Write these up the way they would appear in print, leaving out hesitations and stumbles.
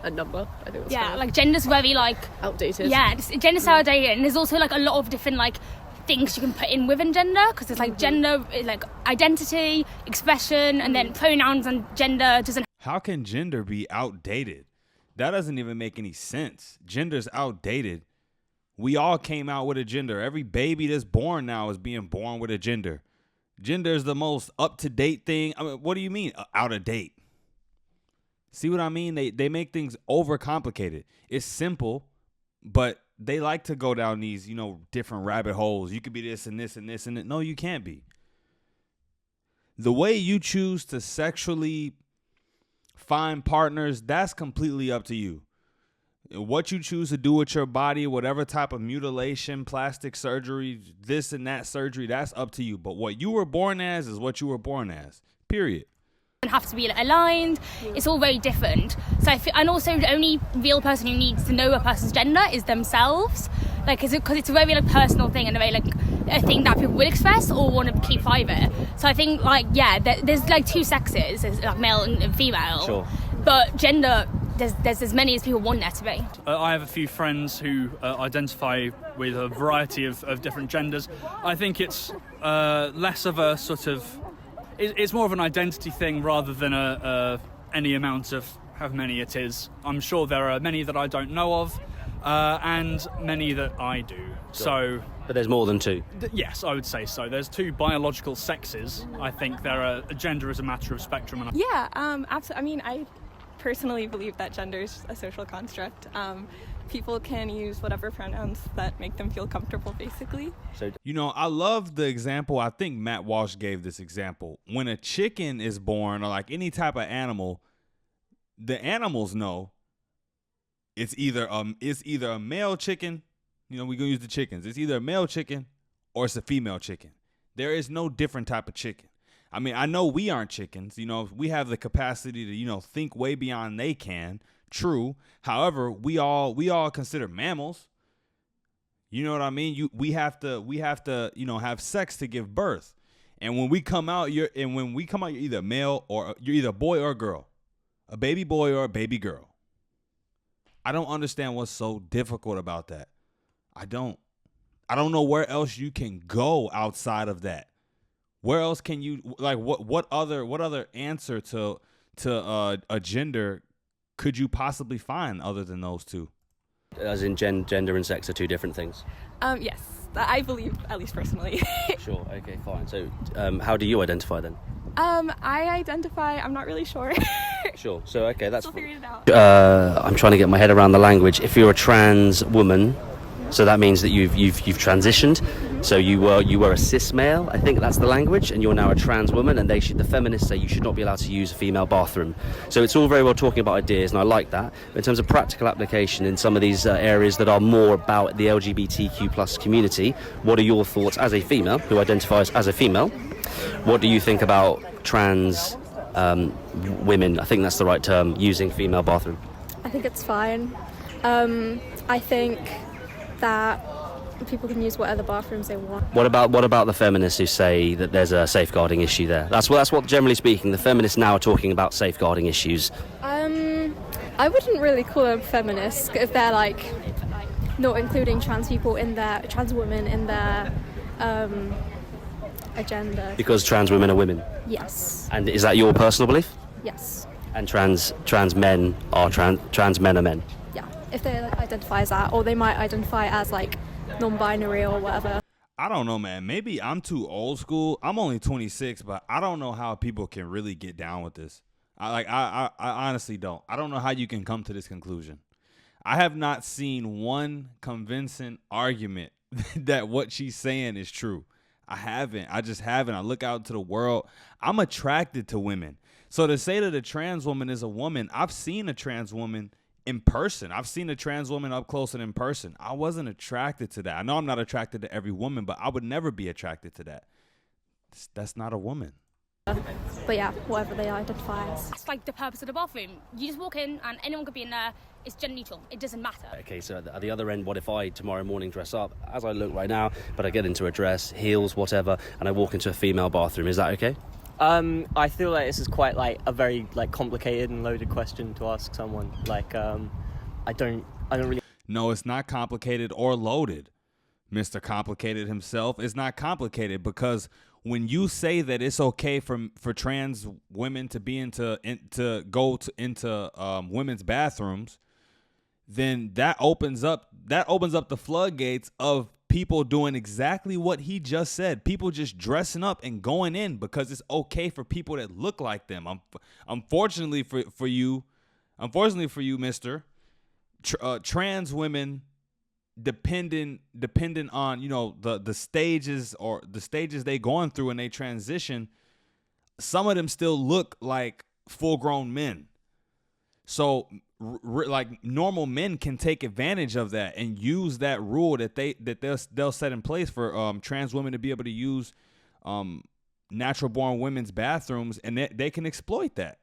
a number. I think that's Yeah, like gender's very like outdated. Yeah, gender's outdated, and there's also like a lot of different like things you can put in within gender, because there's like gender, like identity, expression, and then pronouns, and gender doesn't. How can gender be outdated? That doesn't even make any sense. Gender's outdated. We all came out with a gender. Every baby that's born now is being born with a gender. Gender is the most up-to-date thing. I mean, what do you mean out of date? See what I mean? They make things overcomplicated. It's simple, but they like to go down these, different rabbit holes. You could be this and this and this and that. No, you can't be. The way you choose to sexually find partners, that's completely up to you. What you choose to do with your body, whatever type of mutilation, plastic surgery, this and that surgery, that's up to you. But what you were born as is what you were born as, period. Have to be aligned. It's all very different. So and also the only real person who needs to know a person's gender is themselves, like because it's a very like personal thing, and a very like a thing that people will express or want to keep private. So I think there's like two sexes, there's like male and female. Sure. But gender, there's as many as people want there to be. I have a few friends who identify with a variety of different genders. I think it's less of a sort of, it's more of an identity thing rather than any amount of how many it is. I'm sure there are many that I don't know of, and many that I do. So, but there's more than two. Yes, I would say so. There's two biological sexes. I think gender is a matter of spectrum. Yeah, absolutely. I mean, I personally believe that gender is a social construct. People can use whatever pronouns that make them feel comfortable, basically. So, I love the example. I think Matt Walsh gave this example. When a chicken is born, or like any type of animal, the animals know it's either a male chicken. We're gonna use the chickens. It's either a male chicken or it's a female chicken. There is no different type of chicken. I mean, I know we aren't chickens. We have the capacity to think way beyond they can. True. However, we all consider mammals. You know what I mean? We have to have sex to give birth. And when we come out, you're either male or you're either a boy or a girl, a baby boy or a baby girl. I don't understand what's so difficult about that. I don't know where else you can go outside of that. Where else can you what other answer to a gender could you possibly find other than those two? As in gender and sex are two different things? Yes, I believe, at least personally. Sure, okay, fine. So how do you identify then? I identify, I'm not really sure. Sure, so okay, that's... Still figuring it out. I'm trying to get my head around the language. If you're a trans woman, so that means that you've transitioned. So you were a cis male, I think that's the language, and you're now a trans woman, and the feminists say you should not be allowed to use a female bathroom. So it's all very well talking about ideas, and I like that. But in terms of practical application in some of these areas that are more about the LGBTQ+ community, what are your thoughts as a female who identifies as a female? What do you think about trans women, I think that's the right term, using female bathroom? I think it's fine. I think that people can use whatever bathrooms they want. What about the feminists who say that there's a safeguarding issue there? That's what generally speaking, the feminists now are talking about safeguarding issues. I wouldn't really call them feminists if they're not including trans women in their agenda. Because trans women are women? Yes. And is that your personal belief? Yes. And trans men are trans men are men? Yeah, if they identify as that, or they might identify as non-binary or whatever. I don't know, man. Maybe I'm too old school. I'm only 26, but I don't know how people can really get down with this. I honestly don't. I don't know how you can come to this conclusion. I have not seen one convincing argument that what she's saying is true. I haven't. I just haven't. I look out to the world. I'm attracted to women. So to say that a trans woman is a woman, I've seen a trans woman in person. I've seen a trans woman up close and in person. I wasn't attracted to that. I know I'm not attracted to every woman, but I would never be attracted to that. That's not a woman. But yeah, whatever they identify as. It's like the purpose of the bathroom. You just walk in and anyone could be in there. It's gender neutral. It doesn't matter. Okay, so at the other end, what if I tomorrow morning dress up as I look right now, but I get into a dress, heels, whatever, and I walk into a female bathroom? Is that okay? I feel like this is quite like a very like complicated and loaded question to ask someone. Like, I don't really. No, it's not complicated or loaded. Mr. Complicated himself is not complicated, because when you say that it's okay for trans women to be into women's bathrooms, then that opens up the floodgates of people doing exactly what he just said. People just dressing up and going in because it's okay for people that look like them. Unfortunately for you, Mister, trans women, dependent on the stages they going through and they transition, some of them still look like full-grown men. So like normal men can take advantage of that and use that rule that they'll set in place for trans women to be able to use natural born women's bathrooms, and they can exploit that.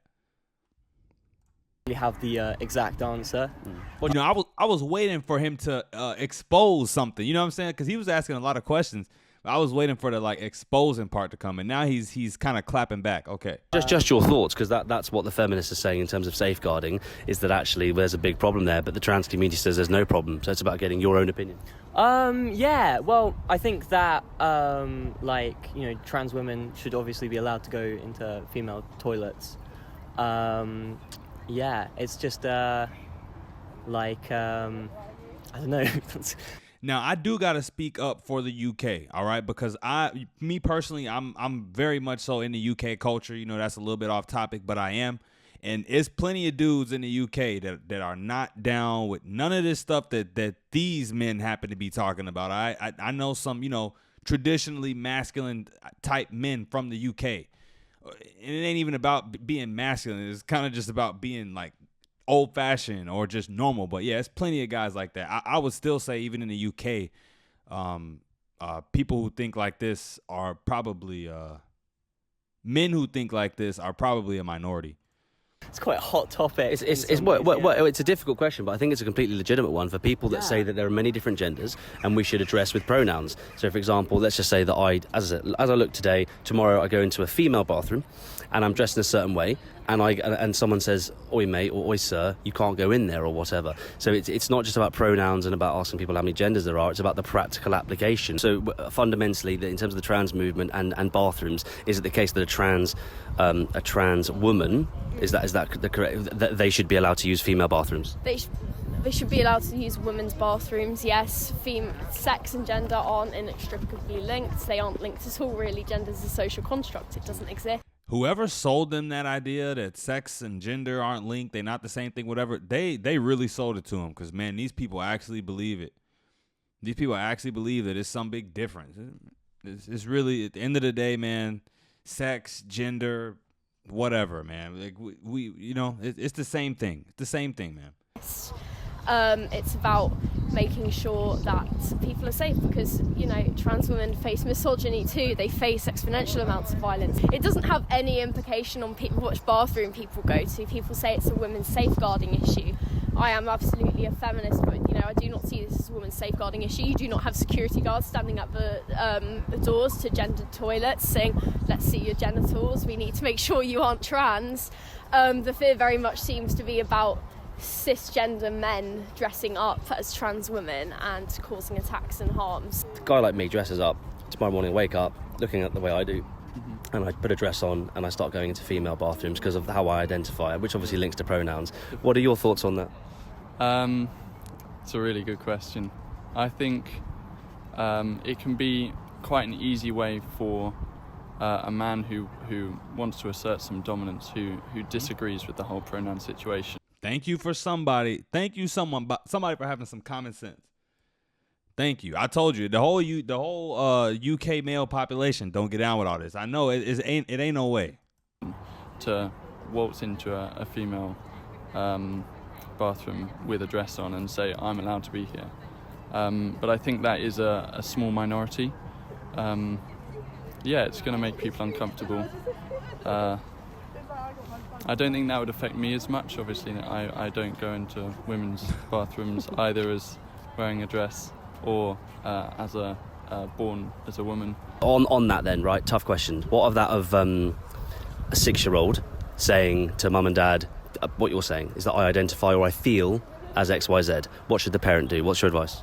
Have the exact answer. Well, I was waiting for him to expose something. You know what I'm saying? Because he was asking a lot of questions. I was waiting for the like exposing part to come, and now he's kind of clapping back. Okay, just your thoughts, because that's what the feminists are saying in terms of safeguarding, is that actually there's a big problem there, but the trans community says there's no problem. So it's about getting your own opinion. Yeah. Well, I think that trans women should obviously be allowed to go into female toilets. Yeah, it's just I don't know. Now, I do got to speak up for the UK, all right? Because me personally, I'm very much so in the UK culture. You know, that's a little bit off topic, but I am. And it's plenty of dudes in the UK that are not down with none of this stuff that these men happen to be talking about. I know some, traditionally masculine type men from the UK. And it ain't even about being masculine. It's kind of just about being like old-fashioned or just normal. But yeah, it's plenty of guys like that. I would still say even in the UK, people who think like this are probably men who think like this are probably a minority. It's quite a hot topic. It's a difficult question, but I think it's a completely legitimate one for people that say that there are many different genders and we should address with pronouns. So, for example, let's just say that as I look today, tomorrow I go into a female bathroom and I'm dressed in a certain way, and someone says, "Oi, mate," or "Oi, sir," you can't go in there or whatever. So it's not just about pronouns and about asking people how many genders there are. It's about the practical application. So fundamentally, in terms of the trans movement and bathrooms, is it the case that a trans woman, is that the correct, that they should be allowed to use female bathrooms? They should be allowed to use women's bathrooms, yes. Sex and gender aren't inextricably linked. They aren't linked at all, really. Gender is a social construct. It doesn't exist. Whoever sold them that idea that sex and gender aren't linked, they're not the same thing, whatever, they really sold it to them, because, man, these people actually believe it. These people actually believe that it's some big difference. It's really, at the end of the day, man, sex, gender, whatever, man. Like we it's the same thing. It's the same thing, man. It's about making sure that people are safe, because trans women face misogyny too. They face exponential amounts of violence. It doesn't have any implication on which bathroom people go to. People say it's a women's safeguarding issue. I am absolutely a feminist, but I do not see this as a women's safeguarding issue. You do not have security guards standing at the doors to gendered toilets saying, "Let's see your genitals. We need to make sure you aren't trans." The fear very much seems to be about cisgender men dressing up as trans women and causing attacks and harms. A guy like me dresses up tomorrow morning, wake up looking at the way I do, and I put a dress on and I start going into female bathrooms because of how I identify, which obviously links to pronouns. What are your thoughts on that? It's a really good question. I think it can be quite an easy way for a man who wants to assert some dominance, who disagrees with the whole pronoun situation. Thank you for somebody. Thank you somebody for having some common sense. Thank you. I told you the whole UK male population don't get down with all this. I know it ain't no way. To waltz into a female bathroom with a dress on and say, "I'm allowed to be here," but I think that is a small minority. It's going to make people uncomfortable. I don't think that would affect me as much. Obviously, I don't go into women's bathrooms either as wearing a dress or born as a woman. On that then, right? Tough question. What of that of a 6-year-old saying to mum and dad, what you're saying is that I identify or I feel as XYZ. What should the parent do? What's your advice?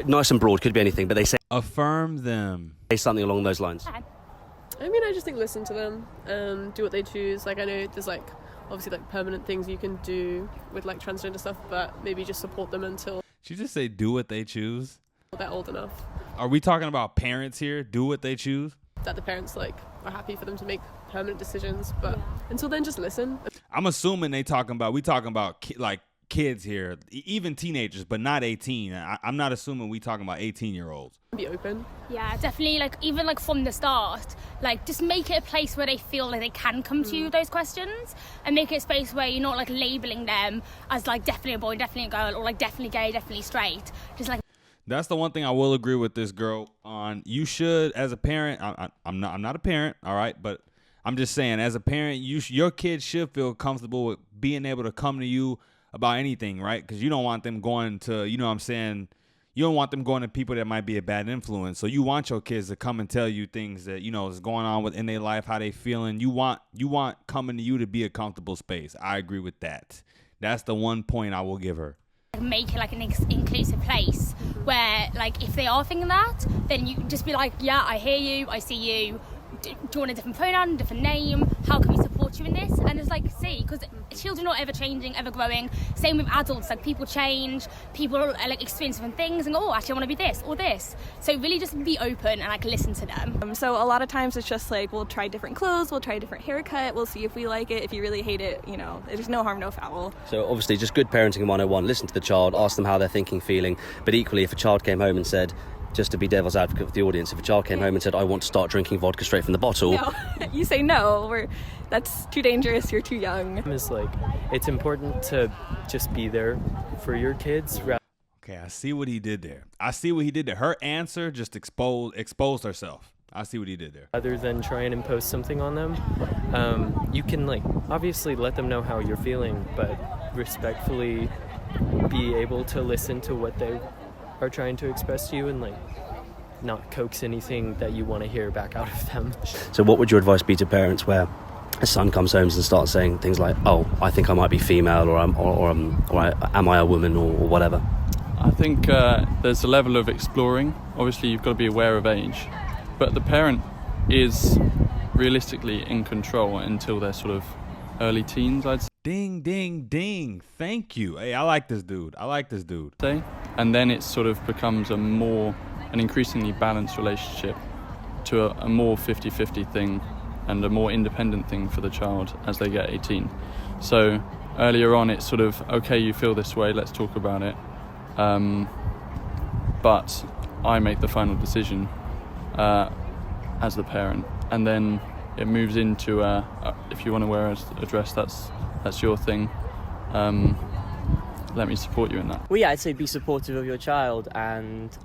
Nice and broad, could be anything, but they say Affirm them. something along those lines. I mean, I just think listen to them, do what they choose. Like, I know there's like obviously like permanent things you can do with like transgender stuff, but maybe just support them until She just say do what they choose. they're old enough Are we talking about parents here? Do what they choose? that the parents like are happy for them to make permanent decisions. But until then, just listen. I'm assuming we talking about kids here, even teenagers, but not 18. I'm not assuming we talking about 18-year-olds. Be open. Yeah, definitely. Like even like from the start, like just make it a place where they feel like they can come to you with those questions, and make it a space where you're not like labeling them as like definitely a boy, definitely a girl, or like definitely gay, definitely straight. Just like. That's the one thing I will agree with this girl on. You should, as a parent, I'm not a parent, all right, but I'm just saying, as a parent, your kids should feel comfortable with being able to come to you about anything, right? Because you don't want them going to, you know what I'm saying, you don't want them going to people that might be a bad influence. So you want your kids to come and tell you things that, you know, is going on within their life, how they feeling. You want coming to you to be a comfortable space. I agree with that. That's the one point I will give her. Make it like an inclusive place where like if they are thinking that, then you just be like, yeah, I hear you, I see you, do you want a different pronoun, different name, how can we support you in this? And it's like, see, because children are ever changing, ever growing. Same with adults, like people change, people like experience different things and go, oh, actually I want to be this or this. So really just be open and like listen to them. So a lot of times it's just like we'll try different clothes, we'll try a different haircut, we'll see if we like it. If you really hate it, you know, there's no harm, no foul. So obviously just good parenting 101, listen to the child, ask them how they're thinking, feeling, but equally if a child came home and said, just to be devil's advocate for the audience, if a child came home and said, I want to start drinking vodka straight from the bottle. No, you say no, that's too dangerous, you're too young. It's like, it's important to just be there for your kids. Okay, I see what he did there. Her answer just exposed herself. I see what he did there. Rather than try and impose something on them, you can like obviously let them know how you're feeling, but respectfully be able to listen to what they are trying to express to you and like not coax anything that you want to hear back out of them. So what would your advice be to parents where a son comes home and starts saying things like, oh, I think I might be female or am I a woman or whatever? I think there's a level of exploring. Obviously you've got to be aware of age, but the parent is realistically in control until they're sort of early teens, I'd say. Ding, ding, ding. Thank you. Hey, I like this dude. And then it sort of becomes an increasingly balanced relationship to a more 50-50 thing and a more independent thing for the child as they get 18. So earlier on it's sort of, okay, you feel this way, let's talk about it. But I make the final decision as the parent. And then it moves into, if you want to wear a dress, that's your thing. Let me support you in that. Well, yeah, I'd say be supportive of your child and,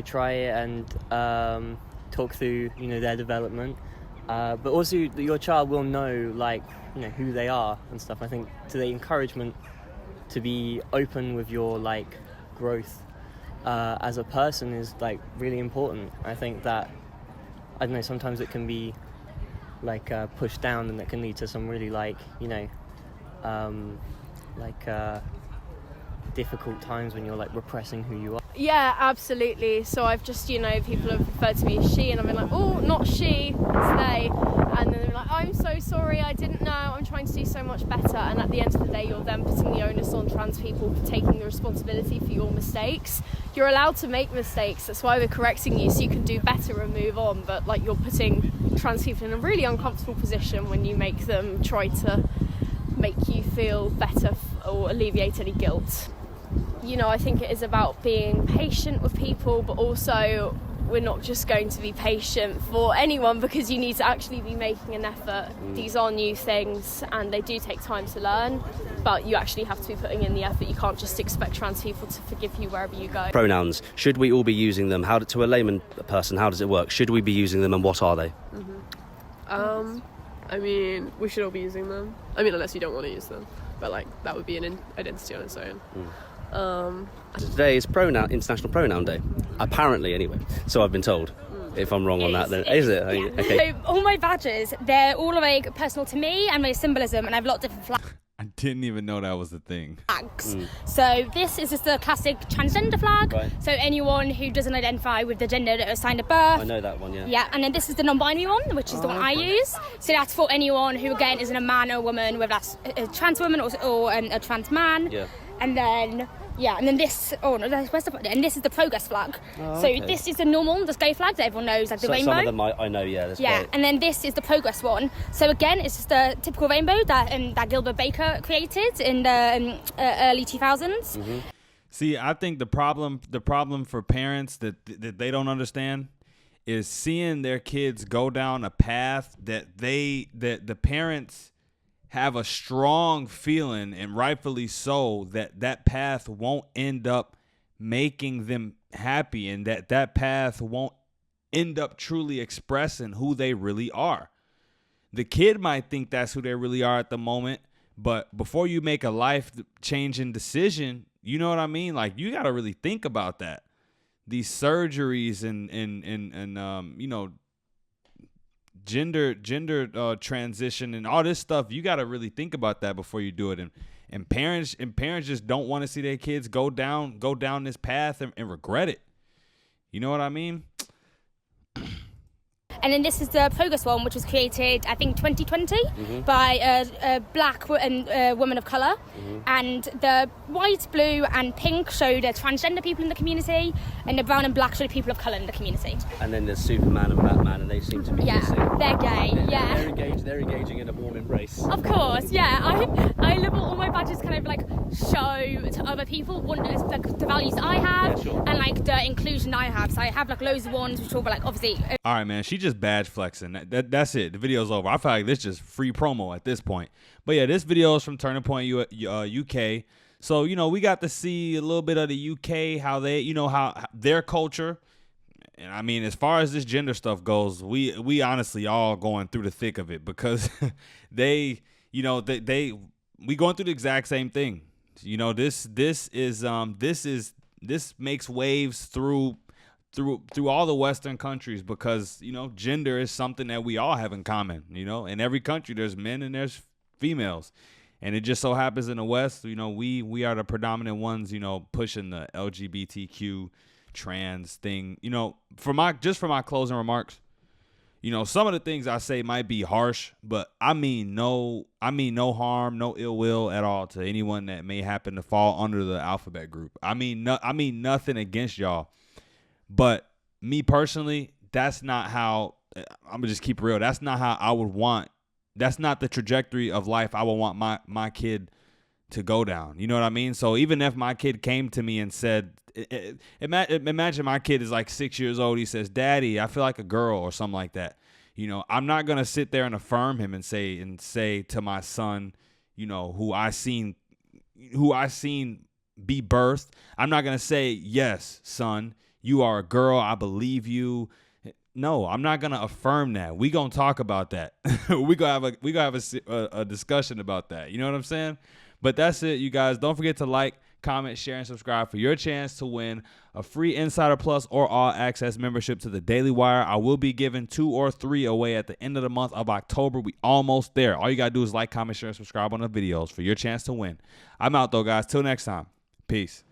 try and talk through, their development. But also your child will know, who they are and stuff. I think to the encouragement to be open with your, growth as a person is, really important. I think that, I don't know, sometimes it can be, pushed down and that can lead to some really, difficult times when you're repressing who you are. Yeah, absolutely. So I've just, people have referred to me as she, and I've been like, oh, not she, it's they. And then they're like, I'm so sorry, I didn't know, I'm trying to do so much better. And at the end of the day, you're then putting the onus on trans people for taking the responsibility for your mistakes. You're allowed to make mistakes, that's why we're correcting you, so you can do better and move on. But you're putting trans people in a really uncomfortable position when you make them try to make you feel better or alleviate any guilt. I think it is about being patient with people, but also we're not just going to be patient for anyone because you need to actually be making an effort. These are new things and they do take time to learn, but you actually have to be putting in the effort. You can't just expect trans people to forgive you wherever you go. Pronouns, should we all be using them? To a layman person, how does it work? Should we be using them and what are they? I mean, we should all be using them. I mean, unless you don't want to use them, but that would be an identity on its own. Today is International Pronoun Day. Apparently, anyway. So I've been told. If I'm wrong on that, then is it? Yeah. Okay. So all my badges, they're all like personal to me and my symbolism, and I have a lot of different flags. I didn't even know that was the thing. So this is just the classic transgender flag. Right. So anyone who doesn't identify with the gender that was assigned at birth. I know that one, yeah. Yeah, and then this is the non-binary one, which is the one I use. So that's for anyone who, again, isn't a man or a woman, whether that's a trans woman or a trans man. Yeah. And then, and then this, where's the, and this is the progress flag. Oh, so okay. this is the normal, the sky flag that everyone knows, like the rainbow. Some of them I know, yeah. Yeah, and then this is the progress one. So again, it's just a typical rainbow that Gilbert Baker created in the early 2000s. Mm-hmm. See, I think the problem for parents that they don't understand is seeing their kids go down a path that the parents have a strong feeling, and rightfully so, that path won't end up making them happy, and that path won't end up truly expressing who they really are. The kid might think that's who they really are at the moment, but before you make a life-changing decision, you know what I mean? Like, you got to really think about that. These surgeries and you know, gender transition and all this stuff, you got to really think about that before you do it. And parents just don't want to see their kids go down this path and regret it. You know what I mean? And then this is the progress one, which was created, I think, 2020 by a black woman of colour. And the white, blue and pink show the transgender people in the community, and the brown and black show the people of colour in the community. And then there's Superman and Batman, and they seem to be missing. They're gay, They're engaging in a warm embrace. Of course, yeah. I love all my badges kind of like show to other people like the values that I have, and like the inclusion I have. So I have like loads of ones which are like obviously. All right, man. She just badge flexing. That's it. The video's over. I feel like this is just free promo at this point. But yeah, this video is from Turning Point UK. So, you know, we got to see a little bit of the UK, how they, you know, how their culture. And I mean, as far as this gender stuff goes, we honestly all going through the thick of it, because they, you know, we going through the exact same thing. You know, this makes waves through all the Western countries, because, you know, gender is something that we all have in common. You know, in every country there's men and there's females, and it just so happens in the West, you know, we are the predominant ones, you know, pushing the LGBTQ trans thing. You know, for my closing remarks, you know, some of the things I say might be harsh, but I mean no harm, no ill will at all to anyone that may happen to fall under the alphabet group. I mean nothing against y'all. But me personally, that's not how, I'm gonna just keep it real. That's not how I would want. That's not the trajectory of life I would want my kid to go down. You know what I mean? So even if my kid came to me and said, imagine my kid is like 6 years old. He says, "Daddy, I feel like a girl," or something like that. You know, I'm not gonna sit there and affirm him and say to my son, you know, who I seen be birthed. I'm not gonna say, "Yes, son, you are a girl. I believe you." No, I'm not gonna affirm that. We gonna talk about that. we gonna have a discussion about that. You know what I'm saying? But that's it, you guys. Don't forget to like, comment, share, and subscribe for your chance to win a free Insider Plus or All Access membership to the Daily Wire. I will be giving 2 or 3 away at the end of the month of October. We almost there. All you gotta do is like, comment, share, and subscribe on the videos for your chance to win. I'm out though, guys. Till next time. Peace.